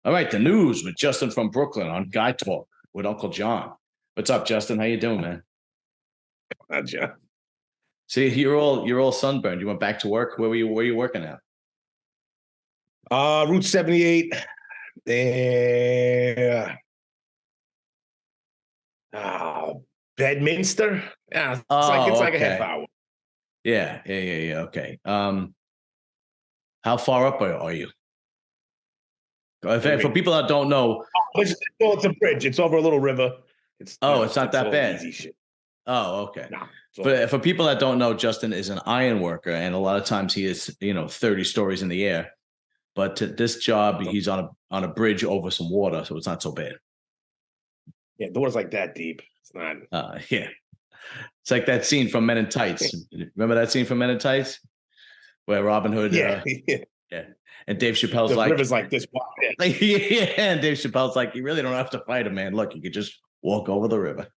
All right, the news with Justin from Brooklyn on Guy Talk with Uncle John. What's up, Justin? How you doing, man? John. See, you're all sunburned. You went back to work. Where you working at? Route 78. Yeah. Bedminster. Yeah, it's Oh, like a half okay. hour. Yeah. Okay. How far up are you? What do you For mean? people that don't know, It's a bridge. It's over a little river. It's oh, it's not it's that all bad. easy shit. Oh, okay. Nah, it's all For good. for people that don't know, Justin is an iron worker, and a lot of times he is 30 stories in the air. But to this job, he's on a bridge over some water, so it's not so bad. Yeah, the water's like that deep. It's not. Yeah. It's like that scene from Men in Tights. Remember that scene from Men in Tights where Robin Hood? Yeah, yeah. Yeah, and Dave Chappelle's The like, river's like this wide. Yeah. yeah, and Dave Chappelle's like, you really don't have to fight a man. Look, you could just walk over the river.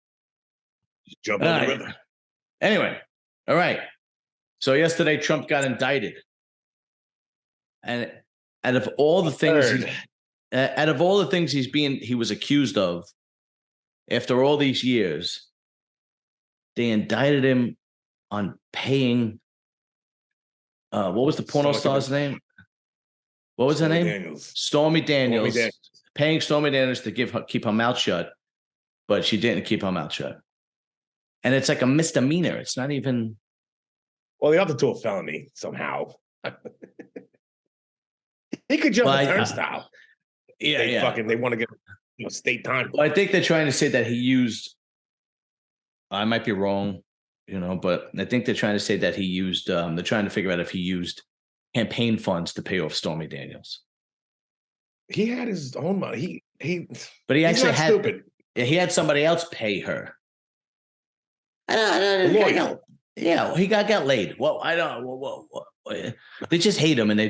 Just jump All on the right. river. Anyway, all right. So yesterday, Trump got indicted, and out of all the things, Third. out of all the things he was accused of, after all these years, they indicted him on paying. What was the porno star's name? What was her Stormy name? Daniels. Stormy Stormy Daniels. Daniels. Paying Stormy Daniels to keep her mouth shut, but she didn't keep her mouth shut. And it's like a misdemeanor. It's not even. Well, the other two are felony somehow. He could jump a turnstile. They want to get state time. Well, I think they're trying to say that he used. I might be wrong, but I think they're trying to say that he used. They're trying to figure out if he used campaign funds to pay off Stormy Daniels. He had his own money. But he actually had. Stupid. He had somebody else pay her. I Lawyer. Yeah, he got laid. Well, I don't. They just hate him, and they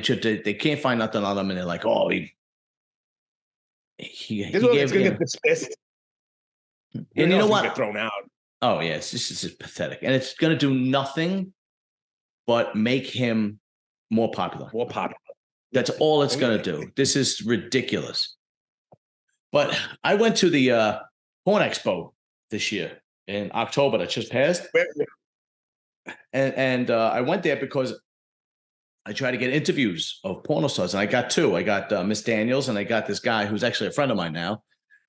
can't find nothing on him, and they're like, oh, he It's gonna get dismissed. And you know what? Get thrown out. Oh yeah, it's just pathetic, and it's gonna do nothing but make him more popular. More popular. That's all it's gonna do. This is ridiculous. But I went to the Porn Expo this year in October that just passed. And I went there because I tried to get interviews of porno stars, and I got two. I got Miss Daniels, and I got this guy who's actually a friend of mine now,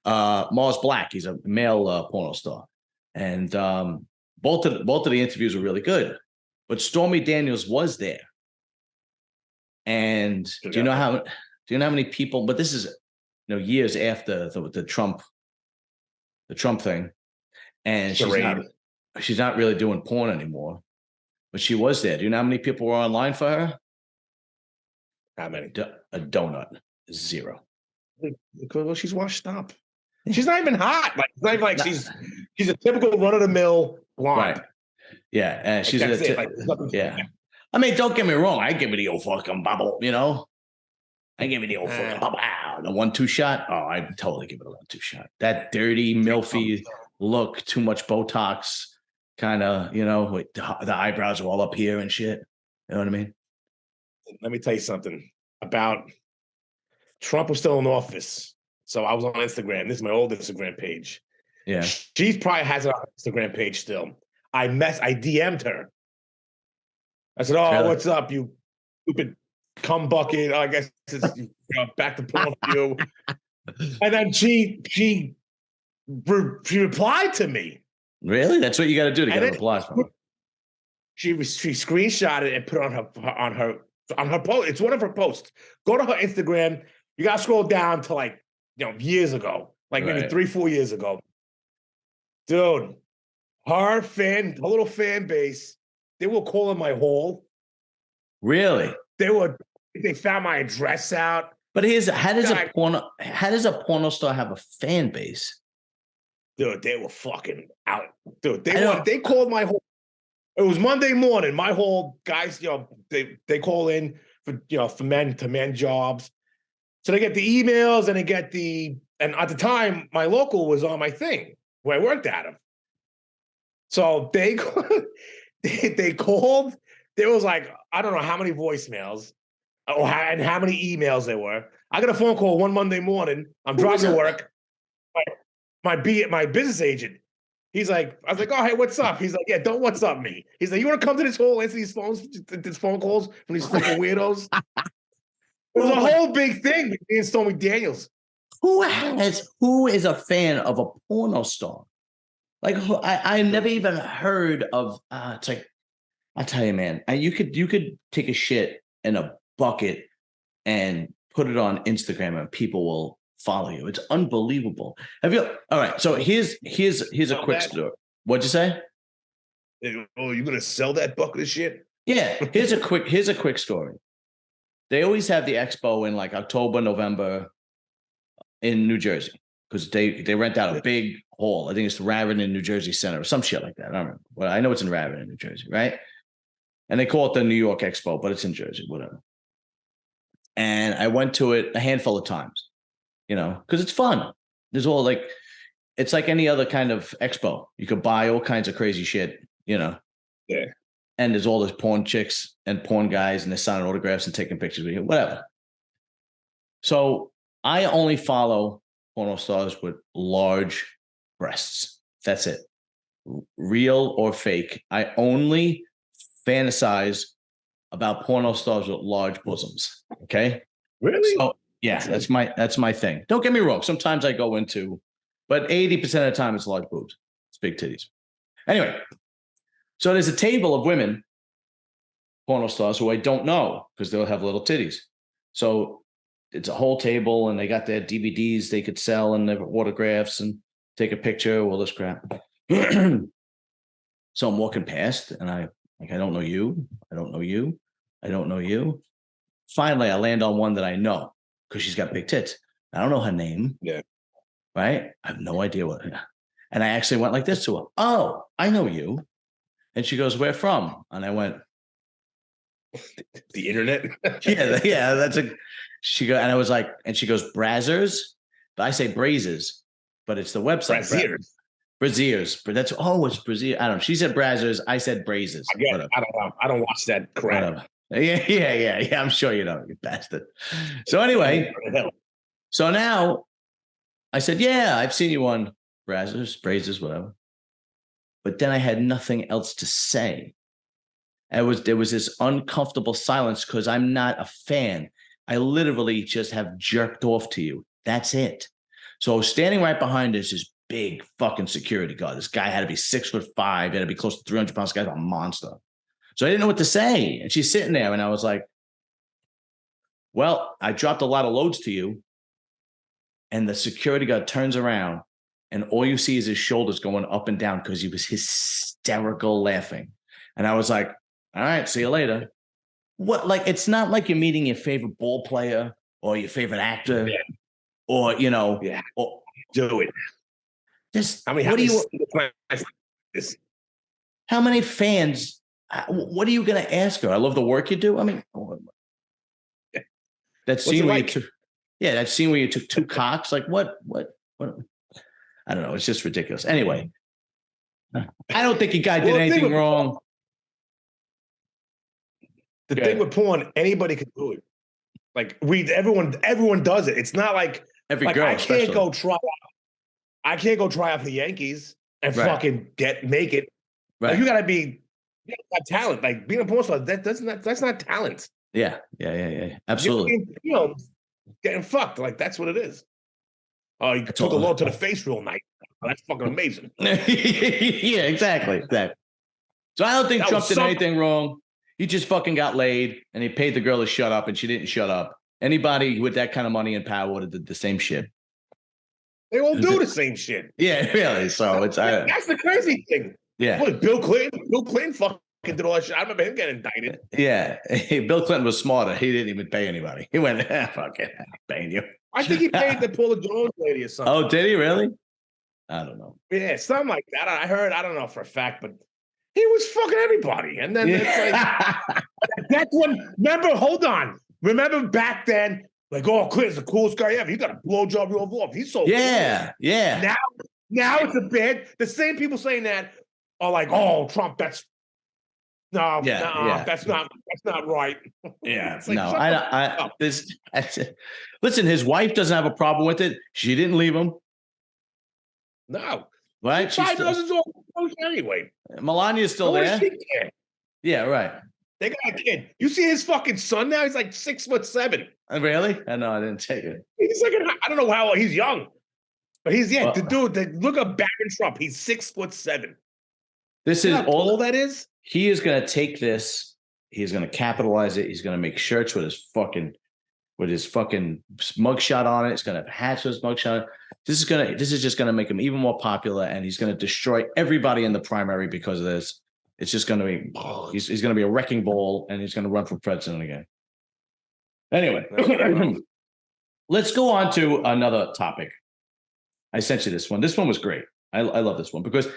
Mars Black. He's a male porno star, and both of the interviews were really good. But Stormy Daniels was there, and do you know how many people? But this is years after the Trump thing, and she's not really doing porn anymore. But she was there. Do you know how many people were online for her? How many? A donut. Zero. Well, she's washed up. She's not even hot. Like it's not even like she's a typical run of the mill blonde. Right. Yeah, and she's yeah. I mean, don't get me wrong. I give it the old fucking bubble. I give it the old fucking bubble. The 1-2 shot. Oh, I totally give it a 1-2 shot. That dirty, milfy look, too much Botox. Kind of, the eyebrows are all up here and shit. You know what I mean? Let me tell you something about Trump was still in office. So I was on Instagram. This is my old Instagram page. Yeah. She probably has it on Instagram page still. I DM'd her. I said, oh, really? What's up, you stupid cum bucket? I guess it's back to porn for you. And then she replied to me. Really? That's what you got to do to get a reply from her. She screenshot it and put it on her post. It's one of her posts. Go to her Instagram. You got to scroll down to years ago, maybe 3-4 years ago. Dude, her little fan base, they were calling my hole. Really? They found my address out. But how does a porno star have a fan base? Dude, they were fucking out. Dude, they called my whole. It was Monday morning. My whole guys, they call in for men to men jobs. So they get the emails and and at the time, my local was on my thing where I worked at them. So they called. There was I don't know how many voicemails and how many emails there were. I got a phone call one Monday morning. I'm driving to work. My business agent. He's like, I was like, oh, hey, what's up? He's like, yeah, don't what's up me. He's like, you want to come to this hole, answer these phone calls from these fucking weirdos? It was a whole big thing with me and Stormy Daniels. Who is a fan of a porno star? Like, I never even heard of. It's like, I tell you, man, you could take a shit in a bucket and put it on Instagram, and people will follow you. It's unbelievable. Have you? All right. So here's a quick story. What'd you say? Oh, you're gonna sell that bucket of shit? Yeah. Here's a quick story. They always have the expo in like October, November in New Jersey because they rent out a big hall. I think it's the Raritan, New Jersey Center or some shit like that. I don't remember. Well, I know it's in Raritan, New Jersey, right? And they call it the New York Expo, but it's in Jersey, whatever. And I went to it a handful of times, because it's fun. There's all like, it's like any other kind of expo. You could buy all kinds of crazy shit, Yeah. And there's all those porn chicks and porn guys, and they're signing autographs and taking pictures with you, whatever. So I only follow porno stars with large breasts. That's it. Real or fake. I only fantasize about porno stars with large bosoms. Okay. Really? So yeah, that's my thing. Don't get me wrong. Sometimes I go into, but 80% of the time it's large boobs. It's big titties. Anyway, so there's a table of women, porno stars, who I don't know because they'll have little titties. So it's a whole table, and they got their DVDs they could sell and their autographs and take a picture, all this crap. So I'm walking past, and I don't know you. I don't know you. I don't know you. Finally, I land on one that I know because she's got big tits. I don't know her name. Yeah. Right? I have no idea what. And I actually went like this to her. Oh, I know you. And she goes, where from? And I went, the internet. yeah. She goes, and I was like, and she goes, Brazzers. But I say Brazers, but it's the website. Braziers. But that's it's Brazier. I don't know. She said Brazzers. I said Brazers. I don't know. I don't watch that crap. Yeah. I'm sure you know, you bastard. So anyway, so now I said, yeah, I've seen you on Brazers, whatever. But then I had nothing else to say. There was this uncomfortable silence because I'm not a fan. I literally just have jerked off to you. That's it. So standing right behind us is big fucking security guard. This guy had to be 6'5", had to be close to 300 pounds. This guy's a monster. So I didn't know what to say. And she's sitting there, and I was like, well, I dropped a lot of loads to you. And the security guard turns around, and all you see is his shoulders going up and down because he was hysterical laughing. And I was like, all right, see you later. What? Like, it's not like you're meeting your favorite ball player or your favorite actor, or or, do it. Just how many fans? What are you going to ask her? I love the work you do. I mean, that scene where that scene where you took two cocks. Like what? I don't know. It's just ridiculous. Anyway, I don't think a guy did anything wrong. The thing with porn, anybody can do it. Like everyone does it. It's not like every girl. I can't go try out for the Yankees and fucking make it. Right. Like, you gotta have talent. Like being a porn star, that's not talent. Yeah. Absolutely. Getting fucked. Like that's what it is. Oh, you took a load to the face real nice. Oh, that's fucking amazing. Yeah, exactly. So I don't think Trump did anything wrong. He just fucking got laid, and he paid the girl to shut up, and she didn't shut up. Anybody with that kind of money and power would have did the same shit. They all do the same shit. Yeah, really. So that's the crazy thing. Yeah. What, Bill Clinton fucking did all that shit. I remember him getting indicted. Yeah. Bill Clinton was smarter. He didn't even pay anybody. He went, fuck it, I'm paying you. I think he paid the Paula Jones lady or something. Oh, did he really? I don't know. Yeah, something like that. I heard, I don't know for a fact, but he was fucking everybody. And then it's like, that's when, remember back then, like, oh, Clinton's the coolest guy ever. He got a blowjob real off. He's so cool. Yeah. Now it's a bad. The same people saying that are like, oh, Trump, No, Yeah, no, yeah. that's not right. Yeah, It's like, no, shut the fuck up. listen, his wife doesn't have a problem with it. She didn't leave him, No. right? She's Five still, doesn't all anyway. Melania's still What does there. she care? Yeah, right. They got a kid. You see his fucking son now? He's like 6'7". Really? I know, I didn't take it. He's like, I don't know how he's young, but he's Well, the dude. Look at Barron Trump. He's 6'7". This You know is how tall that is? He is going to take this. He's going to capitalize it. He's going to make shirts with his fucking mugshot on it. It's going to have hats with his mugshot. This is just going to make him even more popular, and he's going to destroy everybody in the primary because of this. It's just going to be he's going to be a wrecking ball, and he's going to run for president again. Anyway, let's go on to another topic. I sent you this one. This one was great. I love this one because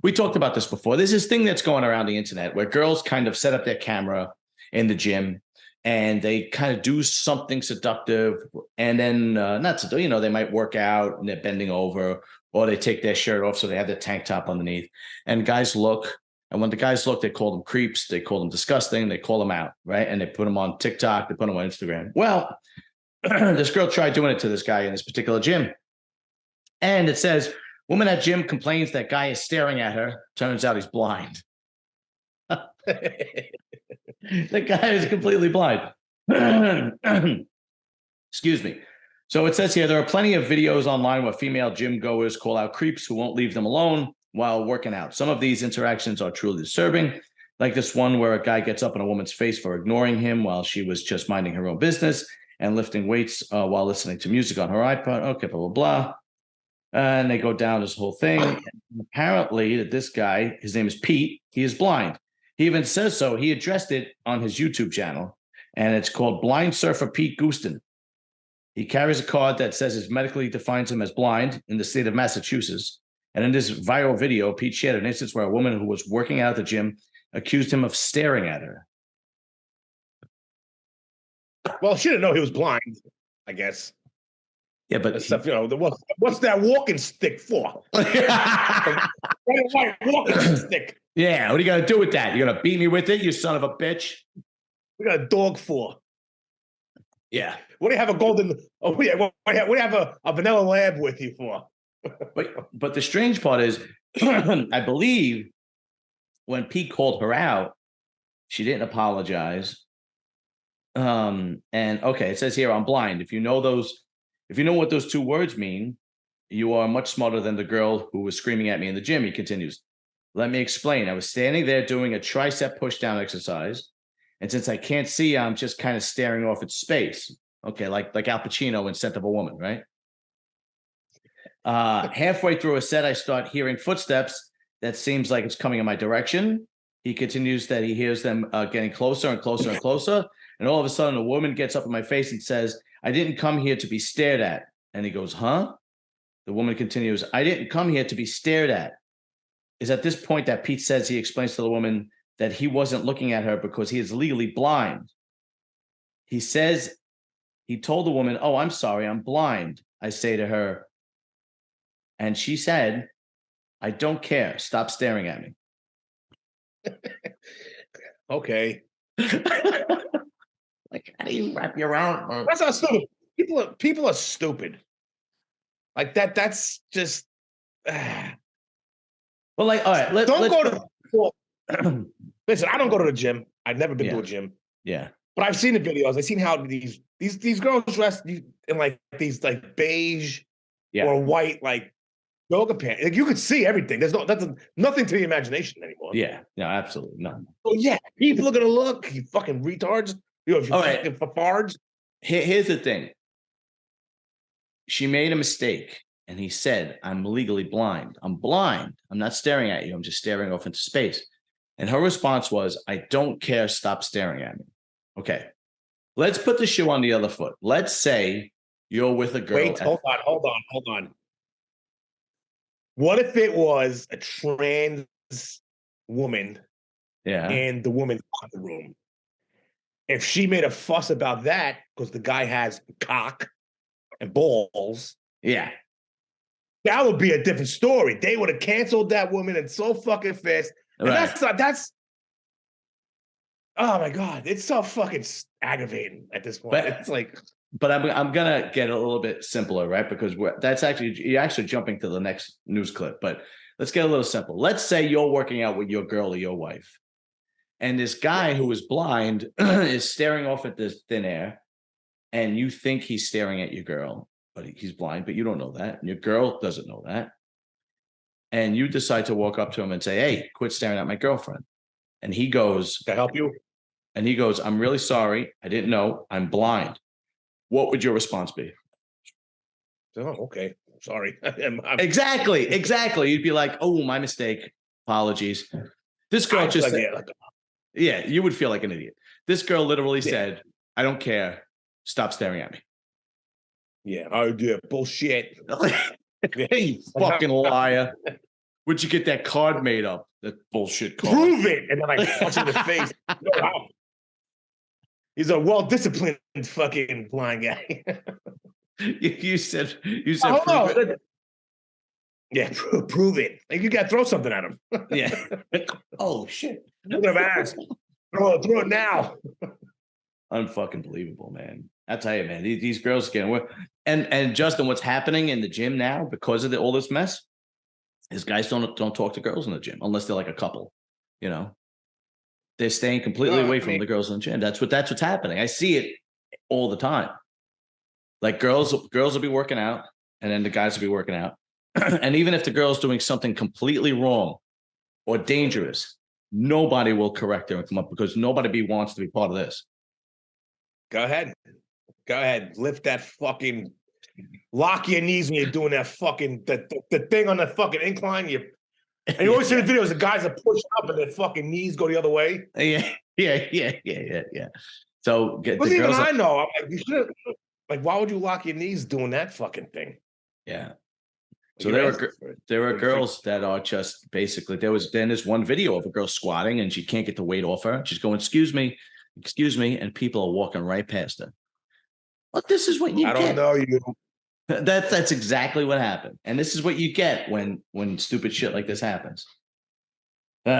we talked about this before. There's this thing that's going around the internet where girls kind of set up their camera in the gym and they kind of do something seductive, and then not seductive, you know, they might work out and they're bending over, or they take their shirt off so they have their tank top underneath. And guys look, and when the guys look, they call them creeps, they call them disgusting, they call them out, right? And they put them on TikTok, they put them on Instagram. Well, this girl tried doing it to this guy in this particular gym. And it says, woman at gym complains that guy is staring at her. Turns out he's blind. The guy is completely blind. Excuse me. So it says here, there are plenty of videos online where female gym goers call out creeps who won't leave them alone while working out. Some of these interactions are truly disturbing, like this one where a guy gets up in a woman's face for ignoring him while she was just minding her own business and lifting weights while listening to music on her iPod. Okay, blah, blah, blah. And they go down this whole thing. And apparently, this guy, his name is Pete, he is blind. He even says so. He addressed it on his YouTube channel, and it's called Blind Surfer Pete Gooston. He carries a card that says it medically defines him as blind in the state of Massachusetts. And in this viral video, Pete shared an instance where a woman who was working out at the gym accused him of staring at her. Well, she didn't know he was blind, I guess. Yeah, but stuff, you know, what's that walking stick for? Walking stick. Yeah, what are you gonna do with that? You gonna beat me with it, you son of a bitch? We got a dog for. Yeah. What do you have a golden? Oh, what do you have a vanilla lab with you for? But the strange part is, I believe when Pete called her out, she didn't apologize. And okay, it says here, I'm blind. If you know what those two words mean, you are much smarter than the girl who was screaming at me in the gym. He continues, let me explain. I was standing there doing a tricep push down exercise. And since I can't see, I'm just kind of staring off at space. Okay, like Al Pacino in Scent of a Woman, right? Halfway through a set, I start hearing footsteps that seems like it's coming in my direction. He continues that he hears them getting closer and closer and closer. And all of a sudden, a woman gets up in my face and says, I didn't come here to be stared at. And he goes, huh? The woman continues, I didn't come here to be stared at. Is at this point that Pete says he explains to the woman that he wasn't looking at her because he is legally blind. He says he told the woman, oh, I'm sorry, I'm blind. I say to her, and she said, I don't care. Stop staring at me. Okay. Like, how do you wrap your arm? That's not stupid. People are stupid. Like that. That's just. Well, like, all right. Don't go to. Well, listen, I don't go to the gym. I've never been to a gym. Yeah. But I've seen the videos. I've seen how these girls dressed in like these like beige or white like yoga pants. Like you could see everything. There's nothing to the imagination anymore. Yeah. No, absolutely none. Oh yeah, people are gonna look. You fucking retards. You know, if you fucking fards. Here's the thing. She made a mistake, and he said, I'm legally blind. I'm blind. I'm not staring at you. I'm just staring off into space. And her response was, I don't care. Stop staring at me. Okay. Let's put the shoe on the other foot. Let's say you're with a girl. Wait, hold on. What if it was a trans woman in the woman's locker room? If she made a fuss about that because the guy has cock and balls, that would be a different story. They would have canceled that woman and so fucking fast. And that's Oh my God, it's so fucking aggravating at this point. But it's like, but I'm gonna get a little bit simpler, right? Because that's actually you're actually jumping to the next news clip. But let's get a little simple. Let's say you're working out with your girl or your wife, and this guy who is blind is staring off at this thin air, and you think he's staring at your girl, but he's blind, but you don't know that, and your girl doesn't know that, and you decide to walk up to him and say, "Hey, quit staring at my girlfriend," and he goes, "To help you?" And he goes, "I'm really sorry. I didn't know. I'm blind." What would your response be? Oh, okay. Sorry. Exactly. You'd be like, "Oh, my mistake. Apologies." This girl just said, yeah, you would feel like an idiot. This girl literally said, "I don't care. Stop staring at me." Yeah. Oh, yeah. Bullshit. You fucking liar. Where'd you get that card made up? That bullshit card. Prove it. And then I punch him in the face. Wow. He's a well-disciplined fucking blind guy. you said prove it. Yeah, prove it. Like you got to throw something at him. Yeah. Oh shit. I'm gonna ask. Throw it now. Unfucking believable, man. I tell you, man, these girls getting work. And Justin, what's happening in the gym now because of all this mess is guys don't talk to girls in the gym unless they're like a couple, you know. They're staying completely away from the girls in the gym. That's what's happening. I see it all the time. Like girls will be working out, and then the guys will be working out. And even if the girl's doing something completely wrong or dangerous, nobody will correct her and come up because nobody wants to be part of this. Go ahead. Lift that fucking. Lock your knees when you're doing that fucking the thing on the fucking incline. And you always see the videos of guys that push up and their fucking knees go the other way. Yeah. So get the girls. I know. I'm like, you should. Like, why would you lock your knees doing that fucking thing? Yeah. So there are girls that are just basically there's one video of a girl squatting and she can't get the weight off her. She's going, excuse me, and people are walking right past her. But this is what you get. I don't know you. That's exactly what happened. And this is what you get when stupid shit like this happens. All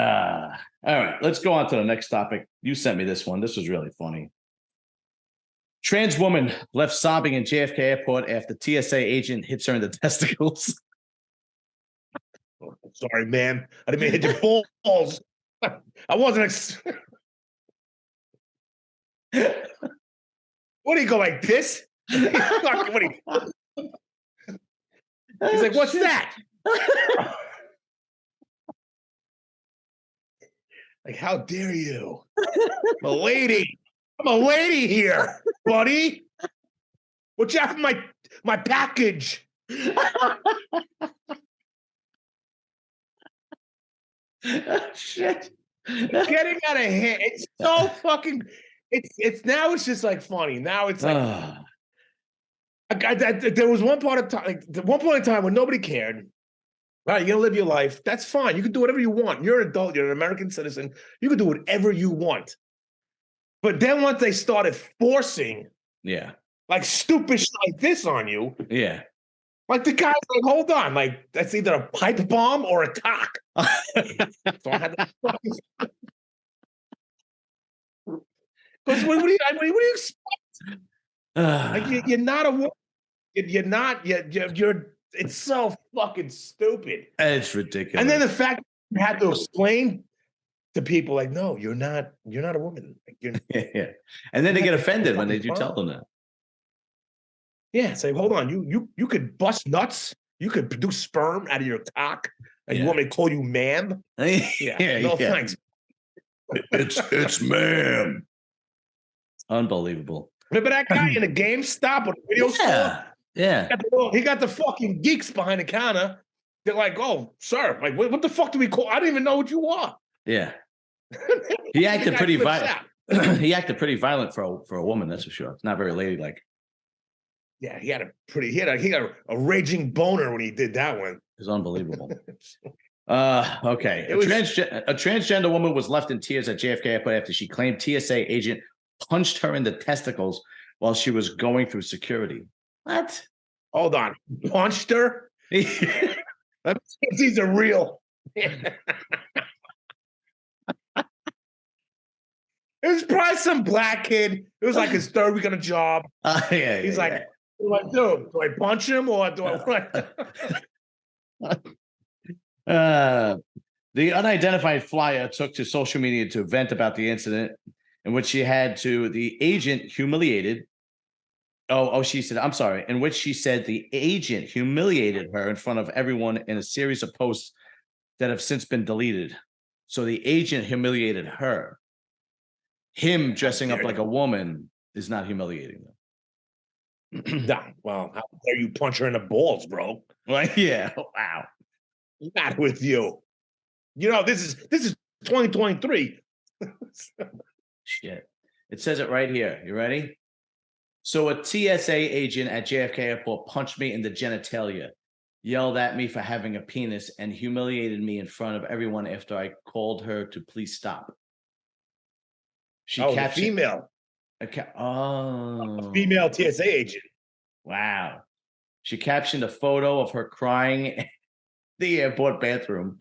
right, let's go on to the next topic. You sent me this one. This was really funny. Trans woman left sobbing in JFK airport after TSA agent hits her in the testicles. Oh, sorry, man. I didn't mean to hit your balls. I wasn't. What do you go like this? He's like, what's that? Like, how dare you? I'm a lady. I'm a lady here, buddy. Watch out for my package. Shit. It's getting out of hand. It's so fucking. It's now. It's just like funny. Now it's like. There was one part of time, like one point in time when nobody cared. Right, you're gonna live your life. That's fine. You can do whatever you want. You're an adult. You're an American citizen. You can do whatever you want. But then once they started forcing, like stupid shit like this on you, like the guy's like, hold on, like that's either a pipe bomb or a cock. So I had to because what do you expect? Like you're not a woman. You're not. You're. It's so fucking stupid. It's ridiculous. And then the fact you had to explain to people, like, no, you're not a woman. Like, yeah. And then they get offended when they do tell them that. Yeah, say, hold on, you could bust nuts, you could produce sperm out of your cock, and you want me to call you ma'am? Thanks. It's ma'am. Unbelievable. Remember that guy in the GameStop or the video store? Yeah. He got the fucking geeks behind the counter. They're like, oh, sir, like, what the fuck do we call? I don't even know what you want. Yeah. He acted pretty violent. He acted pretty violent for a woman, that's for sure. It's not very ladylike. Yeah, he got a raging boner when he did that one. It was unbelievable. Okay. A transgender woman was left in tears at JFK airport after she claimed TSA agent punched her in the testicles while she was going through security. What? Hold on. Punched her? These are real. It was probably some black kid. It was like his third week on a job. Yeah, He's like, what do I do? Do I punch him or do I the unidentified flyer took to social media to vent about the incident in which she had to the agent humiliated. She said, I'm sorry, in which she said the agent humiliated her in front of everyone in a series of posts that have since been deleted. So the agent humiliated her. Him dressing up like a woman is not humiliating them. No, well, how dare you punch her in the balls, bro? Like, yeah, wow. Not with you. You know, this is 2023. Shit. It says it right here. You ready? So a TSA agent at JFK Airport punched me in the genitalia, yelled at me for having a penis, and humiliated me in front of everyone after I called her to please stop. She captured the female. A female TSA agent. Wow. She captioned a photo of her crying in the airport bathroom.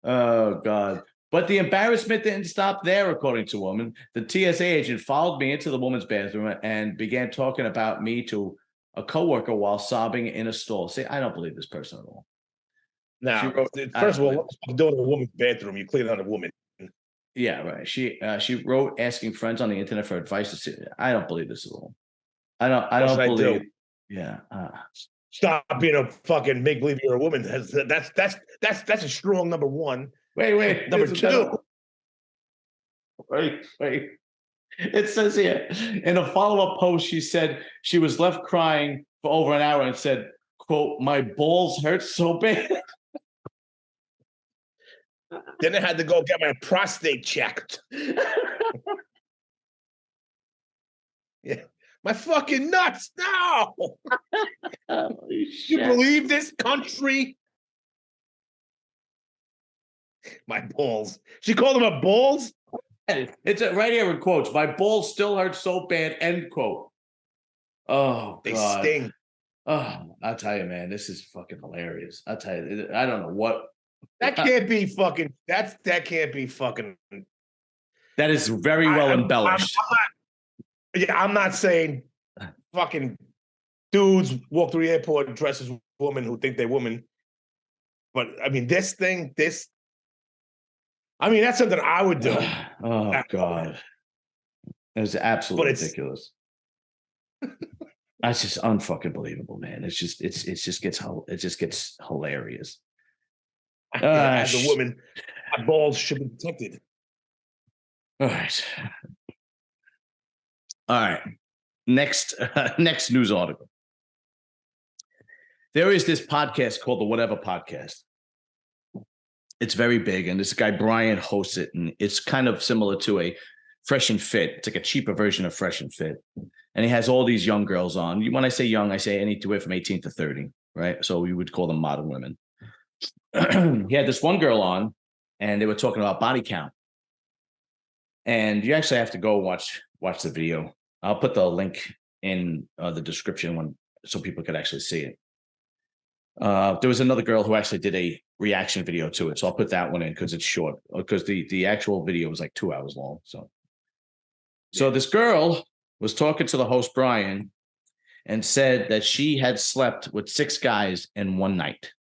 Oh, God. But the embarrassment didn't stop there, according to a woman. The TSA agent followed me into the woman's bathroom and began talking about me to a coworker while sobbing in a stall. See, I don't believe this person at all. Now, first of all, what's doing in a woman's bathroom? You clean on a woman. Yeah, right. She wrote asking friends on the internet for advice. I don't believe this at all. I don't believe. Yeah. Stop being a fucking make believe you're a woman. That's a strong number one. Wait. Number two. Wait. It says here in a follow-up post, she said she was left crying for over an hour and said, quote, my balls hurt so bad. Then I had to go get my prostate checked. Yeah. My fucking nuts. No. You believe this country? My balls. She called them a balls? It's right here in quotes. My balls still hurt so bad, end quote. Oh, they God. Sting. Oh, I'll tell you, man, this is fucking hilarious. I'll tell you, I don't know what. That can't be fucking, that can't be fucking. That is very well embellished. I'm not saying fucking dudes walk through the airport and dress as women who think they're women. But I mean, that's something I would do. Oh, God. It's absolutely ridiculous. That's just unfucking believable, man. It just gets hilarious. As a woman, my balls should be protected. All right. Next news article. There is this podcast called the Whatever Podcast. It's very big, and this guy Brian hosts it, and it's kind of similar to a Fresh and Fit. It's like a cheaper version of Fresh and Fit, and he has all these young girls on. When I say young, I say anywhere from 18 to 30, right? So we would call them modern women. He had this one girl on, and they were talking about body count. And you actually have to go watch the video. I'll put the link in the description so people could actually see it. There was another girl who actually did a reaction video to it, so I'll put that one in because it's short. Because the actual video was like 2 hours long. So this girl was talking to the host Brian and said that she had slept with 6 guys in one night.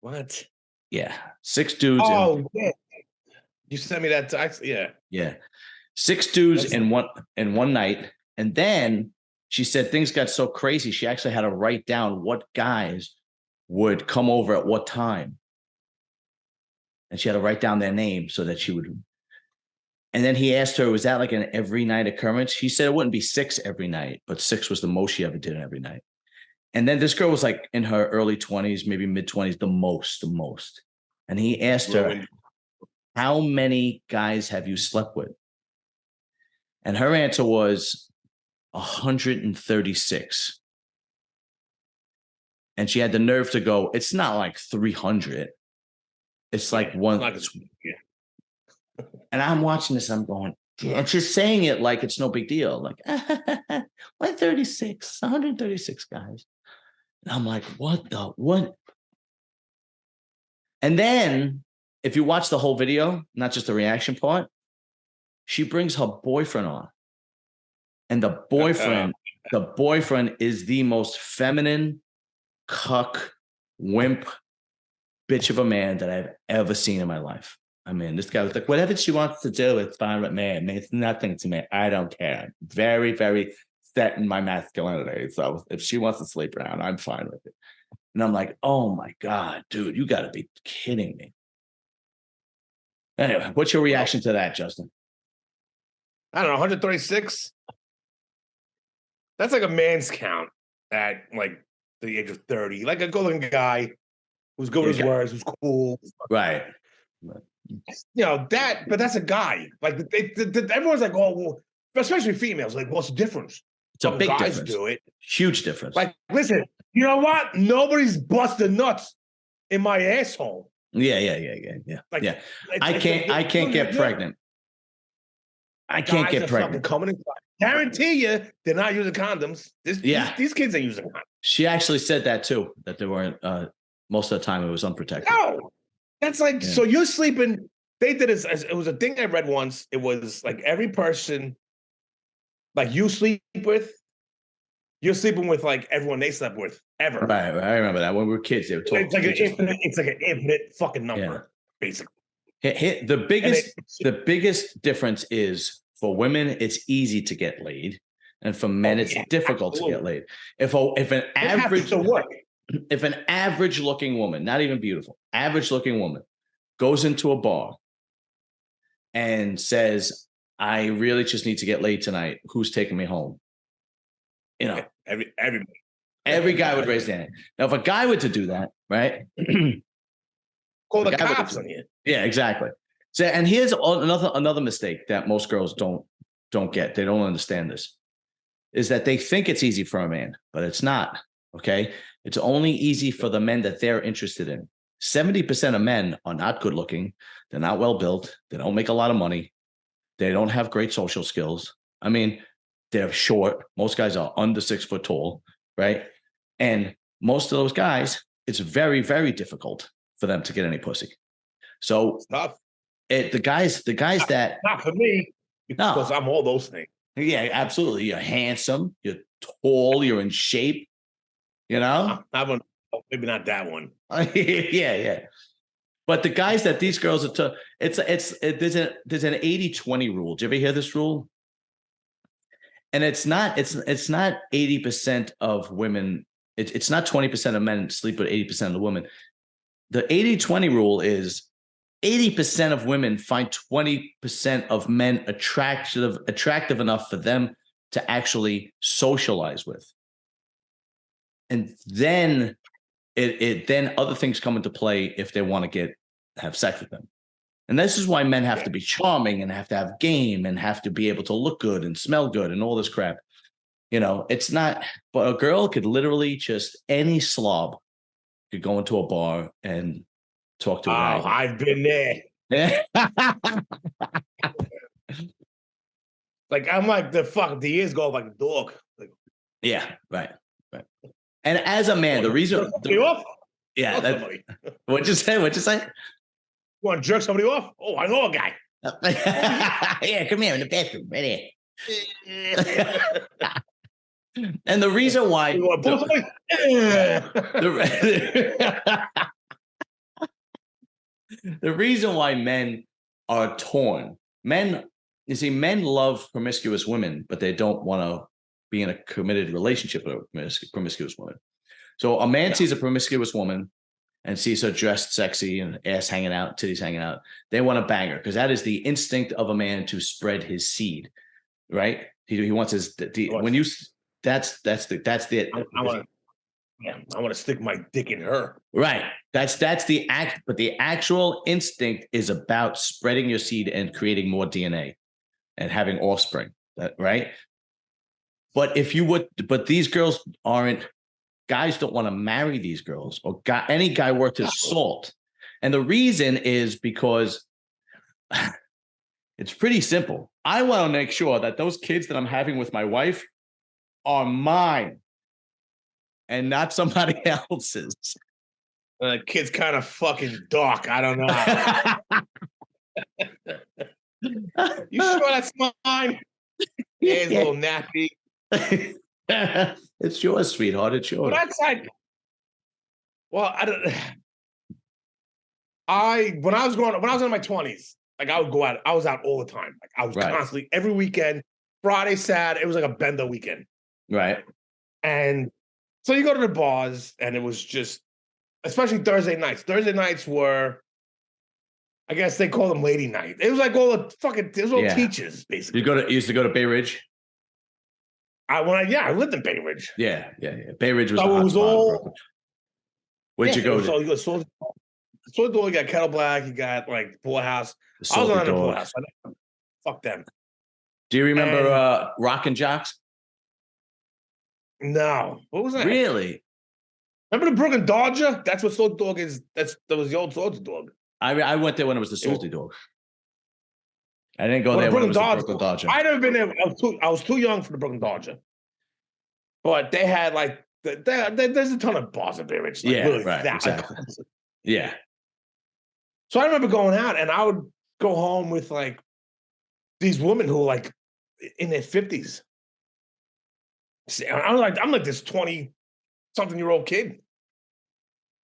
What? Yeah, 6 dudes. Yeah. You sent me that text. Yeah. 6 dudes in one night, and then she said things got so crazy she actually had to write down what guys would come over at what time, and she had to write down their name so that she would. And then he asked her, was that like an every night occurrence? She said it wouldn't be 6 every night, but 6 was the most she ever did every night. And then this girl was like in her early 20s, maybe mid 20s, the most. And he asked her, how many guys have you slept with? And her answer was 136. And she had the nerve to go, it's not like 300. It's like one. And I'm watching this, I'm going, and she's saying it like it's no big deal. Like, 136 guys. And I'm like, what? And then if you watch the whole video, not just the reaction part, She brings her boyfriend on. And the boyfriend is the most feminine, cuck, wimp, bitch of a man that I've ever seen in my life. I mean, this guy was like, whatever she wants to do, it's fine with me. I mean, it's nothing to me. I don't care. I'm very, very set in my masculinity. So if she wants to sleep around, I'm fine with it. And I'm like, oh my God, dude, you got to be kidding me. Anyway, what's your reaction to that, Justin? I don't know, 136. That's like a man's count at like the age of 30. Like a good-looking guy who's good with his words, who's cool. Right. You know, but that's a guy. Like everyone's like, oh, well, especially females, like, what's the difference? It's a big guys difference. Do it. Huge difference. Like, listen, you know what? Nobody's busting nuts in my asshole. Yeah. Like, yeah. I can't get pregnant. I can't get pregnant. Coming in, guarantee you they're not using condoms. These kids ain't using condoms. She actually said that too, that they weren't most of the time it was unprotected. No. That's like, so you're sleeping. They did it. It was a thing I read once. It was like every person, like you sleep with, you're sleeping with like everyone they slept with ever. Right. I remember that when we were kids. They were talking. It's like an infinite fucking number, basically. The biggest difference is for women, it's easy to get laid, and for men, it's difficult to get laid. If an average looking woman, not even beautiful, average looking woman goes into a bar and says, I really just need to get laid tonight. Who's taking me home? You know, every guy would raise their hand. Now, if a guy were to do that, right? Call the cops on you. Yeah, exactly. So, and here's another mistake that most girls don't get. They don't understand this, is that they think it's easy for a man, but it's not. Okay. It's only easy for the men that they're interested in. 70% of men are not good looking. They're not well built. They don't make a lot of money. They don't have great social skills. I mean, they're short. Most guys are under 6 foot tall, right? And most of those guys, it's very, very difficult for them to get any pussy. So it's tough. The guys that not for me, because I'm all those things. Yeah, absolutely. You're handsome. You're tall. You're in shape. You know, maybe not that one. yeah. But the guys that these girls are, there's an 80-20 rule. Did you ever hear this rule? And it's not 80% of women. It's not 20% of men sleep with 80% of the women. The 80-20 rule is 80% of women find 20% of men attractive enough for them to actually socialize with. And then then other things come into play if they want to have sex with them. And this is why men have to be charming and have to have game and have to be able to look good and smell good and all this crap. You know, it's not, but a girl could literally just, any slob could go into a bar and talk to a guy. Oh, I've been there. Like, I'm like the ears go like a dog. Like, yeah, right. And as a man, the reason, what'd you say? You want to jerk somebody off? Oh, I know a guy. Yeah, come here in the bathroom, right here. And the reason why the reason why men are torn, men love promiscuous women, but they don't want to be in a committed relationship with a promiscuous woman. So a man sees a promiscuous woman and sees her dressed sexy and ass hanging out, titties hanging out. They want to bang her because that is the instinct of a man to spread his seed, right? He wants his when you that's the I want to stick my dick in her. Right. That's the act, but the actual instinct is about spreading your seed and creating more DNA and having offspring. Right. But these girls aren't, guys don't want to marry these girls, or any guy worth his salt. And the reason is because it's pretty simple. I want to make sure that those kids that I'm having with my wife are mine and not somebody else's. Kid's kind of fucking dark. I don't know. You sure that's mine? Yeah, he's a little nappy. It's yours, sweetheart. It's yours. But that's like, well, when I was in my 20s, like I would go out. I was out all the time. Like I was constantly every weekend, Friday, Saturday. It was like a bender weekend. Right. And so you go to the bars, and it was just, especially Thursday nights. Thursday nights were, I guess they call them lady night. It was like all the fucking, it was all teachers, basically. You used to go to Bay Ridge? I lived in Bay Ridge. Yeah. Bay Ridge was so the it was all. Where'd you go to? So you got Kettle Black, you got like Poorhouse. I was on the Poorhouse. Fuck them. Do you remember Rockin' Jocks? No. What was that? Really? Remember the Brooklyn Dodger? That's what Salty Dog is. That was the old Salty Dog. I went there when it was the Salty Dog. I didn't go there when it was the Brooklyn Dodger. I never been there. I was too young for the Brooklyn Dodger. But they had like there's a ton of bars in Bay Ridge. Like, exactly. Yeah. So I remember going out, and I would go home with like these women who were like in their 50s. I'm like this 20-something-year-old kid.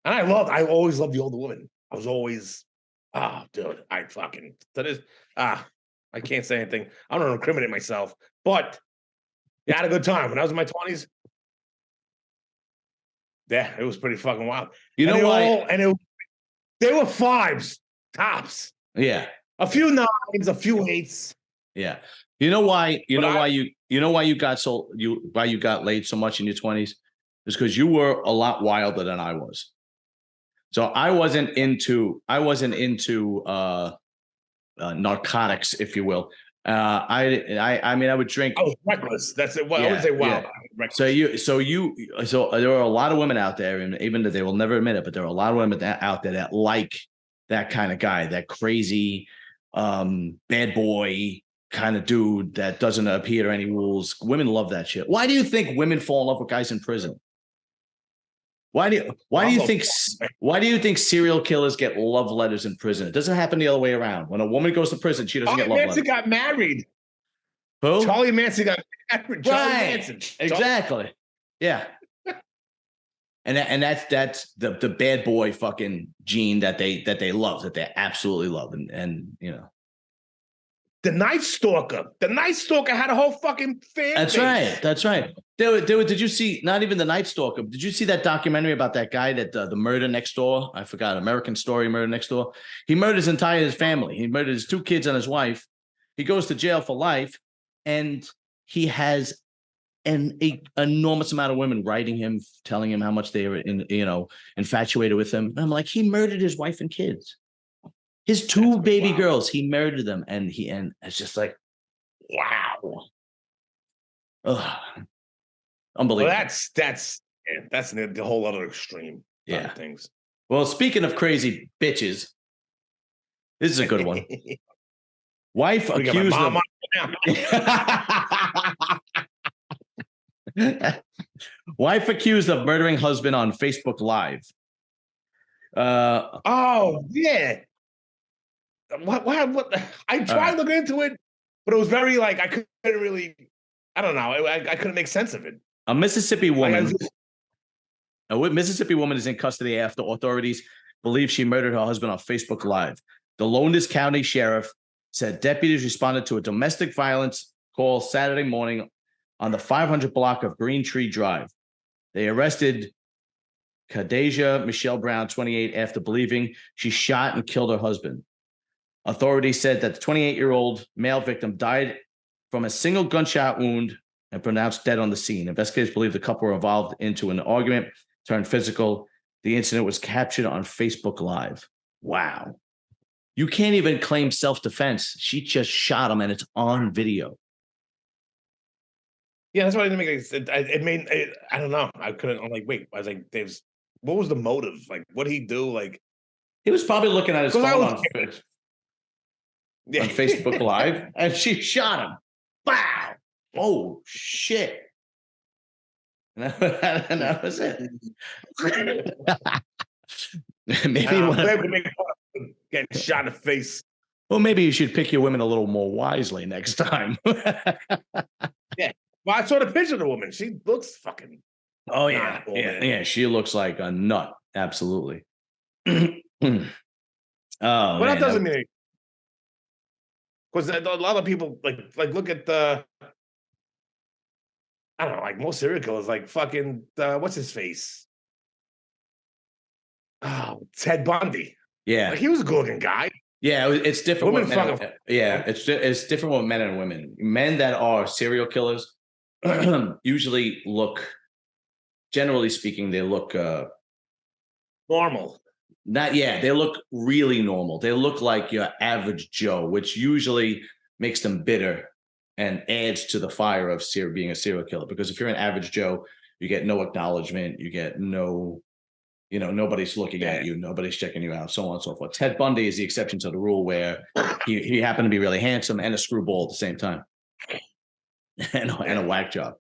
And I always loved the older woman. I was always, dude, I can't say anything. I don't incriminate myself, but I had a good time. When I was in my 20s, yeah, it was pretty fucking wild. You know why? They were 5s, tops. Yeah. A few 9s, a few 8s. Yeah. You know why? Why you got laid so much in your 20s? Is because you were a lot wilder than I was. So I wasn't into narcotics, if you will. I mean, I would drink. I was reckless. That's it. Well, I would say wild. Yeah. So there are a lot of women out there, and even though they will never admit it, but there are a lot of women out there that like that kind of guy, that crazy, bad boy kind of dude that doesn't adhere to any rules. Women love that shit. Why do you think women fall in love with guys in prison? Why do you think serial killers get love letters in prison? It doesn't happen the other way around. When a woman goes to prison, she doesn't get love letters. Got married. Who? Charlie Manson got married. Exactly. Yeah. And that's the bad boy fucking gene that they love, that they absolutely love, and you know. The Night Stalker. The Night Stalker had a whole fucking fan base. That's right. Did you see, not even The Night Stalker, did you see that documentary about that guy that the murder next door? I forgot, American Story, Murder Next Door. He murdered his family. He murdered his 2 kids and his wife. He goes to jail for life, and he has an enormous amount of women writing him, telling him how much they were infatuated with him. And I'm like, he murdered his wife and kids. His 2 baby girls, he murdered them, and it's just like, wow, unbelievable. Well, that's the whole other extreme. Of things. Well, speaking of crazy bitches, this is a good one. Wife accused wife accused of murdering husband on Facebook Live. Oh yeah. What? I tried looking into it, but it was very like I couldn't really. I don't know. I couldn't make sense of it. A Mississippi woman is in custody after authorities believe she murdered her husband on Facebook Live. The Lowndes County Sheriff said deputies responded to a domestic violence call Saturday morning on the 500 block of Green Tree Drive. They arrested Khadijah Michelle Brown, 28, after believing she shot and killed her husband. Authorities said that the 28-year-old male victim died from a single gunshot wound and pronounced dead on the scene. Investigators believe the couple were involved into an argument, turned physical. The incident was captured on Facebook Live. Wow. You can't even claim self-defense. She just shot him, and it's on video. Yeah, that's why I didn't make it. It made it, I don't know. I couldn't. I'm like, wait. I was like, what was the motive? Like, what did he do? Like, he was probably looking at his phone on Facebook Live, and she shot him. Wow! Oh shit! And that was it. Maybe getting shot in the face. Well, maybe you should pick your women a little more wisely next time. Yeah. Well, I saw the picture of the woman. She looks fucking. Oh yeah, yeah. She looks like a nut. Absolutely. Oh, but that doesn't mean because a lot of people like look at the. I don't know, like most serial killers, like fucking what's his face? Oh, Ted Bundy. Yeah, like he was a good-looking guy. Yeah, it's different. Women fucking, yeah, it's different with men and women. Men that are serial killers usually look, generally speaking, they look normal. They look really normal. They look like your average Joe, which usually makes them bitter and adds to the fire of being a serial killer. Because if you're an average Joe, you get no acknowledgement, you get no, nobody's looking at you, nobody's checking you out, so on and so forth. Ted Bundy is the exception to the rule, where he happened to be really handsome and a screwball at the same time, and a whack job.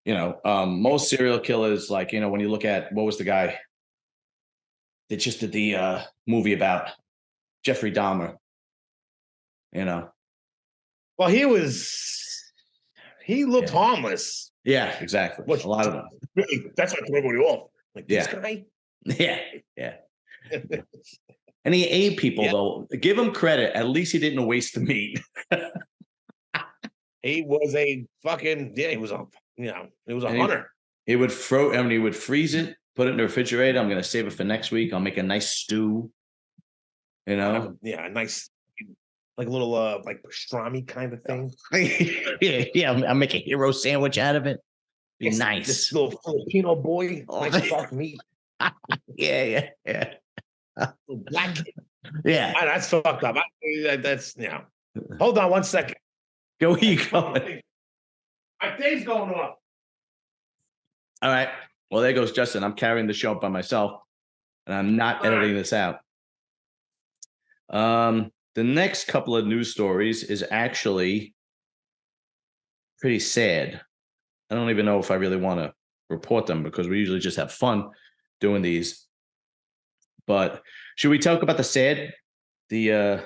Most serial killers, like, when you look at, what was the guy that just did the movie about Jeffrey Dahmer? Well, he looked harmless. Yeah, exactly. A lot of them. Really, that's what threw everybody off. Like this guy. Yeah. And he ate people, though. Give him credit. At least he didn't waste the meat. He was a fucking, he was a hunter. He would he would freeze it, put it in the refrigerator. I'm going to save it for next week. I'll make a nice stew. A nice, like a little like pastrami kind of thing. yeah. I'll make a hero sandwich out of it. Be nice. This little Filipino boy, nice dark meat. Yeah. Black. Yeah. That's fucked up. That's Hold on 1 second. Go, where you going? My day's going off. All right. Well, there goes Justin. I'm carrying the show by myself, and I'm not editing this out. The next couple of news stories is actually pretty sad. I don't even know if I really want to report them, because we usually just have fun doing these. But should we talk about the sad, the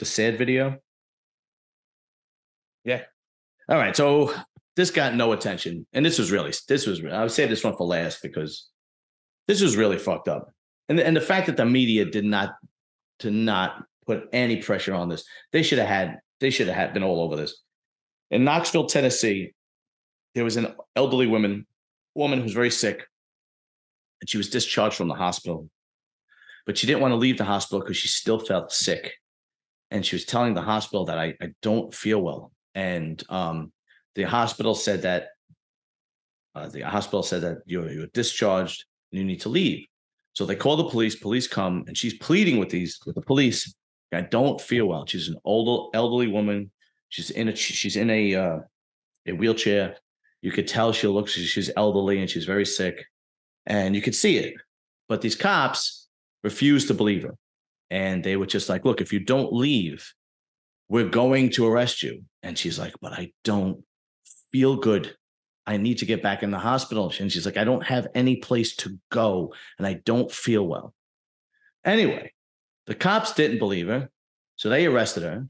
sad video? Yeah. All right. So this got no attention, and this was I would say this one for last, because this was really fucked up. And the fact that the media did not put any pressure on this. They should have been all over this. In Knoxville, Tennessee, there was an elderly woman who was very sick, and she was discharged from the hospital. But she didn't want to leave the hospital because she still felt sick. And she was telling the hospital that I don't feel well. And the hospital said that you're discharged and you need to leave. So they call the police. Police come, and she's pleading with the police. I don't feel well. She's an elderly woman. She's in a wheelchair. You could tell she's elderly and she's very sick, and you could see it. But these cops refused to believe her, and they were just like, "Look, if you don't leave, we're going to arrest you." And she's like, "But I don't feel good. I need to get back in the hospital." And she's like, "I don't have any place to go, and I don't feel well." Anyway, the cops didn't believe her, so they arrested her.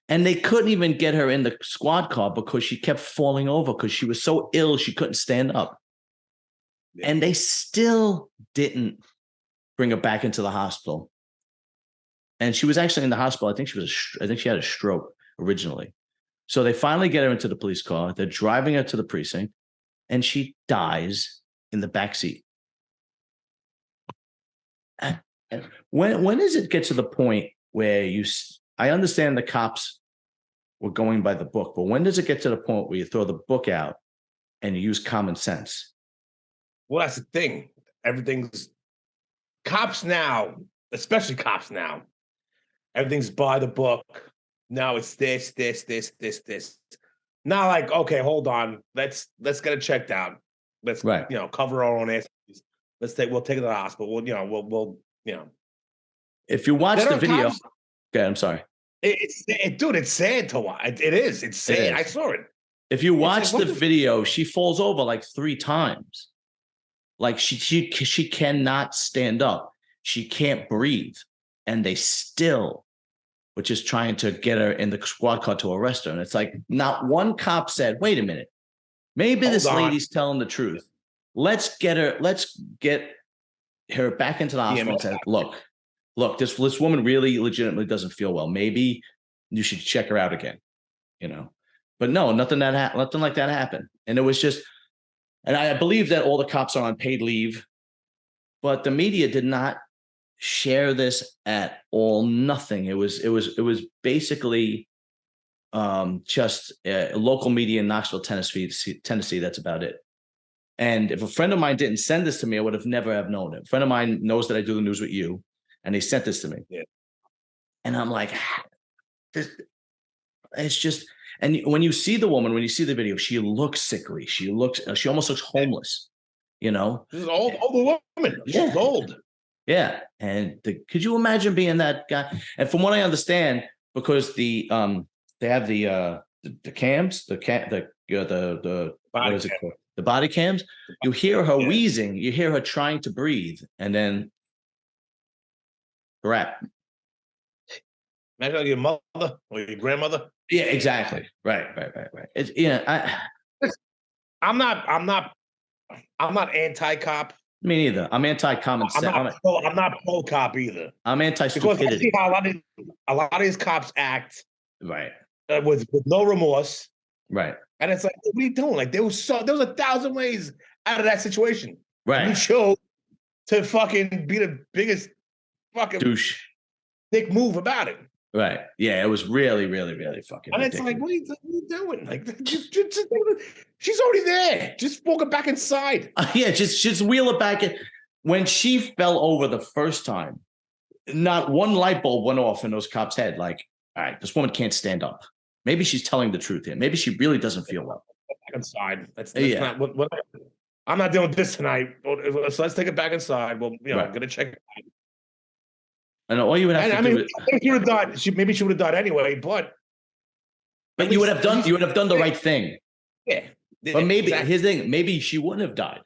And they couldn't even get her in the squad car because she kept falling over because she was so ill she couldn't stand up. Yeah. And they still didn't bring her back into the hospital. And she was actually in the hospital. I think she had a stroke originally. So they finally get her into the police car. They're driving her to the precinct, and she dies in the backseat. When does it get to the point where I understand the cops were going by the book, but when does it get to the point where you throw the book out and you use common sense? Well, that's the thing. Everything's cops now, especially cops now. Everything's by the book. Now it's this. Not like, okay, hold on. Let's get it checked out. Let's cover our own asses. We'll take it to the hospital. We'll If you watch the video, okay, I'm sorry. It's sad to watch. It is. It's sad. It is. I saw it. If you watch the video, she falls over like 3 times. Like she cannot stand up. She can't breathe, and they still were just trying to get her in the squad car to arrest her. And it's like, not one cop said, wait a minute, maybe this lady's telling the truth. Let's get her back into the hospital and say, look, this woman really legitimately doesn't feel well. Maybe you should check her out again, But no, nothing like that happened. And it was just, and I believe that all the cops are on paid leave, but the media did not share this at all. Nothing. It was basically just local media in Knoxville, Tennessee. That's about it. And if a friend of mine didn't send this to me, I would have never have known it. A friend of mine knows that I do the news with you, and they sent this to me. Yeah. And I'm like, it's just, and when you see the woman, when you see the video, she looks sickly. She almost looks homeless, This is an older woman. She's old. Yeah. And could you imagine being that guy? And from what I understand, because they have the cams, what is it called? The body cams, you hear her wheezing, you hear her trying to breathe, and then crap. Imagine like your mother or your grandmother. Yeah, exactly. Right. It's I'm not anti-cop. Me neither. I'm anti-common sense. I'm not pro-cop either. I'm anti-stupidity. Because I see how a lot of these cops act. Right. With no remorse. Right. And it's like, what are you doing? Like there was 1,000 ways out of that situation. Right. You chose to fucking be the biggest fucking douche dick move about it. Right. Yeah, it was really, really, really fucking and ridiculous. It's like, what are you doing? Like, just, she's already there. Just walk it back inside. Just wheel it back in. When she fell over the first time, not one light bulb went off in those cops' head. Like, all right, this woman can't stand up. Maybe she's telling the truth here. Maybe she really doesn't feel well. Back inside. That's not what I'm not doing this tonight. So let's take it back inside. Well, I'm gonna check it out. And all you would have to do is maybe she would have died anyway, but you would have done the right thing. Yeah. But maybe his thing, maybe she wouldn't have died.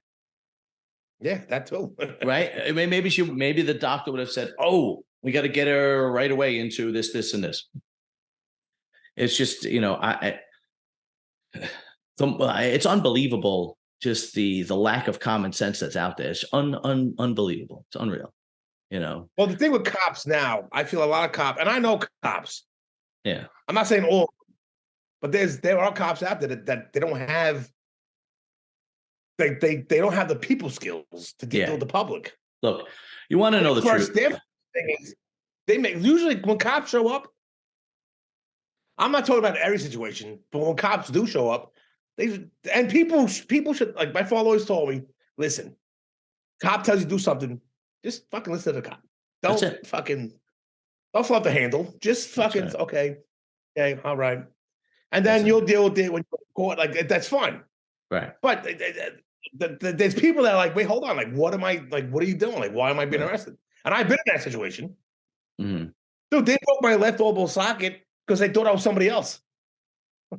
Yeah, that too. Right? Maybe the doctor would have said, "Oh, we got to get her right away into this, and this." It's just, it's unbelievable. Just the lack of common sense that's out there. It's unbelievable. It's unreal. Well, the thing with cops now, I feel a lot of cops, and I know cops. Yeah. I'm not saying all, but there are cops out there that they don't have. They don't have the people skills to deal with the public. Look, you want to know the truth. Their thing is, usually when cops show up. I'm not talking about every situation, but when cops do show up, people should, like my father always told me, listen, cop tells you to do something, just fucking listen to the cop. Don't fall off the handle. Just fucking okay, all right, and then you'll deal with it when you're in court. Like that's fine, right? But there's people that are like, wait, hold on, like what are you doing? Like why am I being arrested? And I've been in that situation. Mm-hmm. Dude, they broke my left elbow socket because they thought I was somebody else.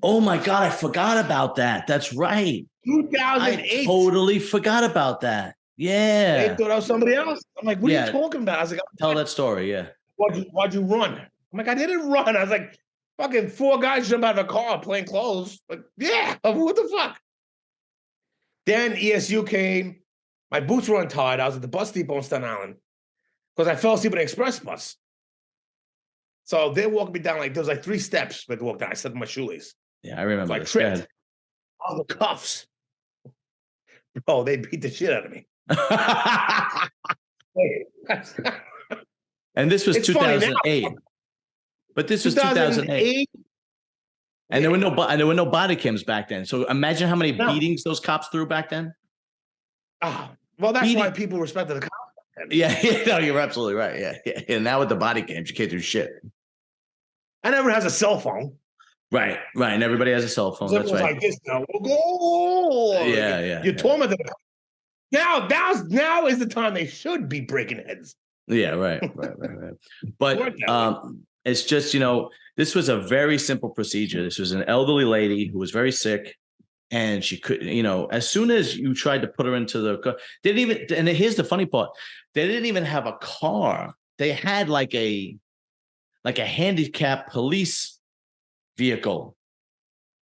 Oh my God, I forgot about that. That's right. 2008. I totally forgot about that. Yeah. They thought I was somebody else. I'm like, what are you talking about? I was like, tell that story, yeah. Why'd you run? I'm like, I didn't run. I was like, fucking 4 guys jump out of a car plain clothes. Like, yeah, what the fuck? Then ESU came. My boots were untied. I was at the bus depot in Staten Island because I fell asleep in an express bus. So they walked me down, there was 3 steps to walk down. I stepped in my shoelace. Yeah, I remember. So I tripped. All the cuffs. Bro, they beat the shit out of me. And this was 2008. But this was 2008. And there were no body cams back then. So imagine how many beatings those cops threw back then. Oh, well, that's why people respected the cops. Yeah, no, you're absolutely right. Yeah. And now with the body cams, you can't do shit. And everyone has a cell phone. Right. And everybody has a cell phone. That's right. Like this now. Yeah. You're tormented. Now is the time they should be breaking heads. Yeah, right. But it's just, this was a very simple procedure. This was an elderly lady who was very sick. And she couldn't, as soon as you tried to put her into the car, and here's the funny part, they didn't even have a car. They had like like a handicapped police vehicle.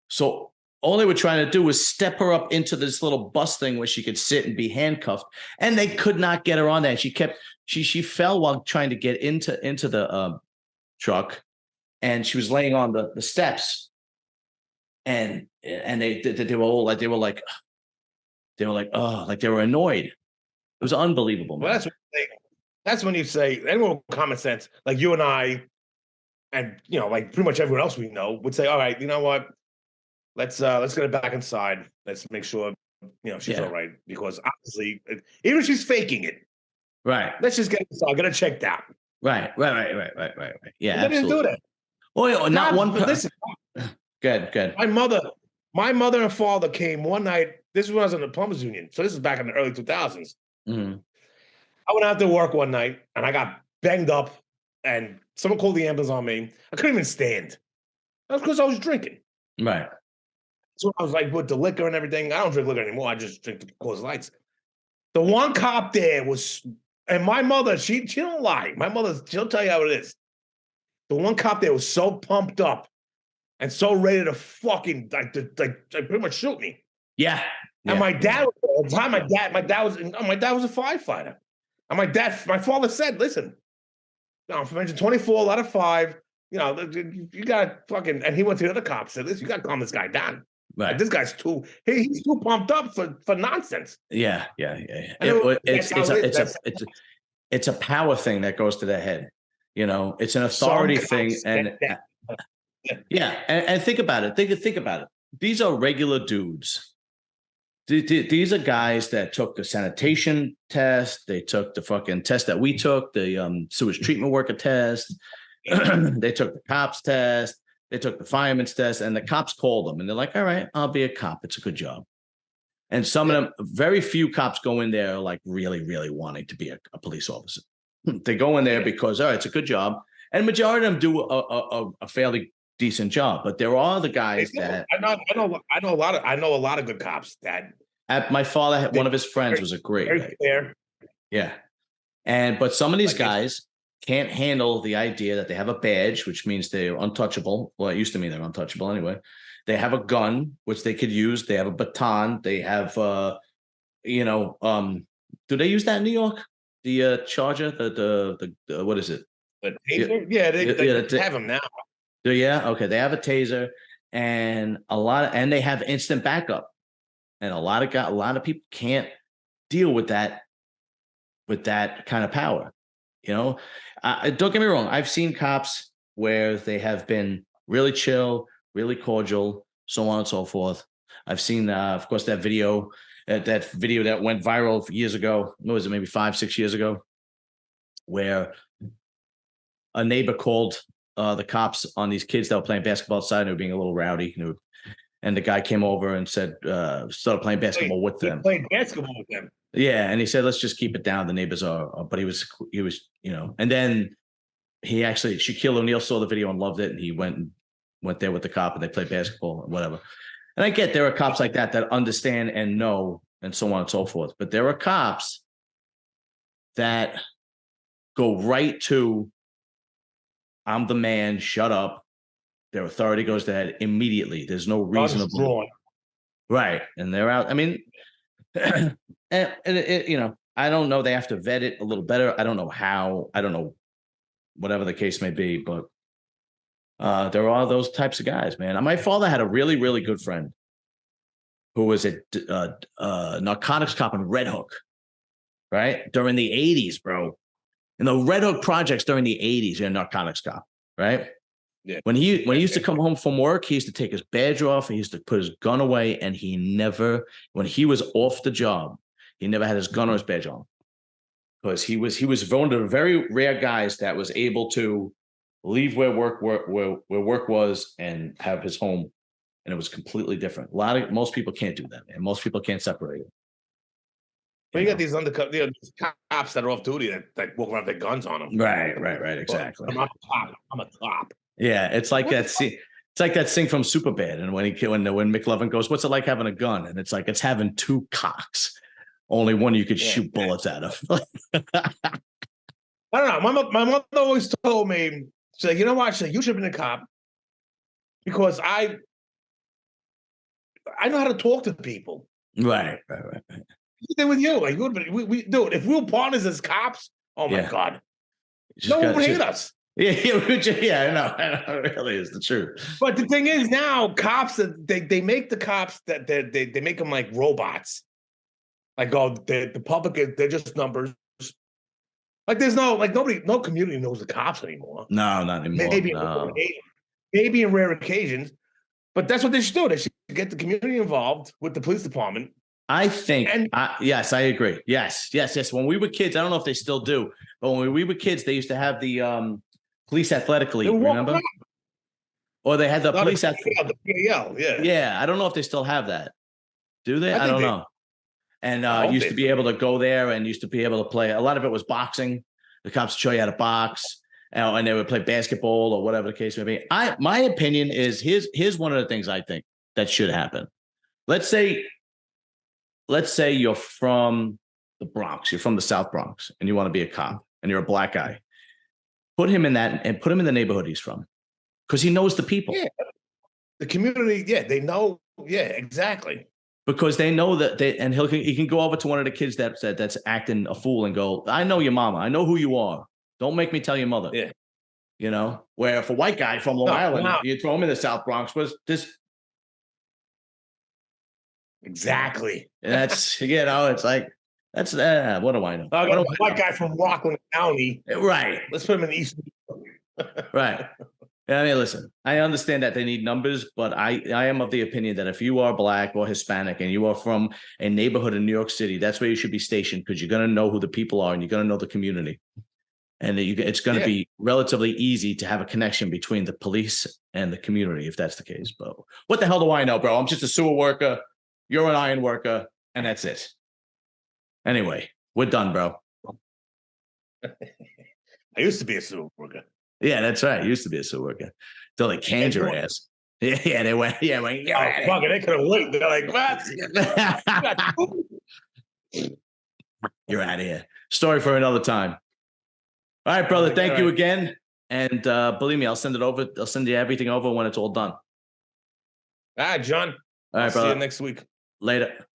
So all they were trying to do was step her up into this little bus thing where she could sit and be handcuffed, and they could not get her on that. She fell while trying to get into the truck, and she was laying on the steps, and they were all like they were like oh, like they were annoyed. It was unbelievable. Well, that's when you say anyone with common sense, like you and I, and like pretty much everyone else we know would say, all right, you know what? Let's get her back inside. Let's make sure she's all right, because obviously, even if she's faking it, right? Let's just get inside, get her checked out. Right. Yeah, they didn't do that. Oh, not one. Listen, good. My mother and father came one night. This is when I was in the plumbers union, so this is back in the early 2000s. Mm-hmm. I went out to work one night and I got banged up, and someone called the ambulance on me. I couldn't even stand. That's because I was drinking. Right. So I was like with the liquor and everything. I don't drink liquor anymore. I just drink the Coors Lights. The one cop there was, and my mother, she don't lie. My mother, she'll tell you how it is. The one cop there was so pumped up and so ready to fucking like pretty much shoot me. Yeah. And my dad, at the time, my dad was a firefighter. And my father said, listen, from engine 24, a lot of 5, you got to fucking, and he went to the other cops, said, listen, you got to calm this guy down. Right. Like, this guy's he's too pumped up for nonsense. Yeah. It's a power thing that goes to the head. It's an authority thing. And and think about it. Think about it. These are regular dudes. These are guys that took the sanitation test. They took the fucking test that we took, the sewage treatment worker test. They took the cops test. They took the fireman's test, and the cops called them, and they're like, all right, I'll be a cop. It's a good job. And some of them, very few cops go in there like really, really wanting to be a police officer. They go in there because, all right, it's a good job. And majority of them do a fairly decent job, but there are the guys that I know a lot of good cops that my father had, one of his friends was a great guy. Fair. Yeah. But some of these guys can't handle the idea that they have a badge, which means they're untouchable. Well, it used to mean they're untouchable anyway. They have a gun, which they could use. They have a baton. They have, do they use that in New York? The Charger, the what is it? The taser? Yeah, they have them now. Yeah, okay. They have a taser and and they have instant backup. And a lot of people can't deal with that kind of power. Don't get me wrong. I've seen cops where they have been really chill, really cordial, so on and so forth. I've seen, of course, that video that went viral years ago. What was it? Maybe 5-6 years ago, where a neighbor called the cops on these kids that were playing basketball outside and they were being a little rowdy. And the guy came over and said, started playing basketball with them. Playing basketball with them. Yeah, and he said, let's just keep it down. The neighbors are, but he was, and then Shaquille O'Neal saw the video and loved it, and he went there with the cop, and they played basketball and whatever. And I get there are cops like that understand and know, and so on and so forth. But there are cops that go right to, I'm the man, shut up. Their authority goes to head immediately. There's no reasonable. Right. And they're out. I mean, I don't know. They have to vet it a little better. I don't know how. I don't know, whatever the case may be. But there are those types of guys, man. My father had a really, really good friend who was a narcotics cop in Red Hook, right? During the 80s, bro. In the Red Hook projects during the 80s, you're a narcotics cop, right? Yeah. When he used to come home from work, he used to take his badge off. He used to put his gun away, and when he was off the job, he never had his gun or his badge on, because he was one of the very rare guys that was able to leave where work was and have his home, and it was completely different. Most people can't do that, man. Most people can't separate it. But you got these undercover cops that are off duty that walk around with their guns on them. Right, exactly. I'm a cop. Yeah, it's like that scene. It's like that scene from Superbad, and when McLovin goes, "What's it like having a gun?" And it's like it's having 2 cocks, only one you could shoot bullets out of. I don't know. My mother always told me, She's like, you know what? She's like, you should have been a cop because I know how to talk to people. Right. Same with you. Like, we dude, if we were partners as cops, oh my God. No one would hate us. Yeah, I know. It really is the truth. But the thing is, now cops, they make the cops that they make them like robots. Like, oh, the public, they're just numbers. Like, there's no community knows the cops anymore. No, not anymore. Maybe in rare occasions, but that's what they should do. They should get the community involved with the police department. I think, yes, I agree. Yes. When we were kids, I don't know if they still do, but when we were kids, they used to have the police athletic league, remember? Or they had the police athletic. Yeah, I don't know if they still have that. Do they? I don't know. And used to be able to go there and used to be able to play. A lot of it was boxing. The cops show you how to box, and they would play basketball or whatever the case may be. My opinion is here's one of the things I think that should happen. Let's say you're from the Bronx, you're from the South Bronx, and you want to be a cop, and you're a black guy. Put him in that, and put him in the neighborhood he's from, because he knows the people. Yeah. The community, they know. Yeah, exactly. Because they know that he can go over to one of the kids that's acting a fool and go, I know your mama. I know who you are. Don't make me tell your mother. Yeah. You know, where if a white guy from Long Island, you throw him in the South Bronx, was this. Exactly. That's, it's like, that's, what do I know? A white guy from Rockland County. Right. Let's put him in the East. Right. I mean, listen, I understand that they need numbers, but I am of the opinion that if you are black or Hispanic and you are from a neighborhood in New York City, that's where you should be stationed, because you're going to know who the people are and you're going to know the community. And it's going to be relatively easy to have a connection between the police and the community, if that's the case. But what the hell do I know, bro? I'm just a sewer worker. You're an iron worker, and that's it. Anyway, we're done, bro. I used to be a sewer worker. Yeah, that's right. Used to be a sewer worker. Till they canned your ass. Yeah, they went. Yeah, fuck it. They couldn't wait. They're like, what? You're out of here. Story for another time. All right, brother. Thank you again. And believe me, I'll send it over. I'll send you everything over when it's all done. All right, John. All right, brother. See you next week. Later.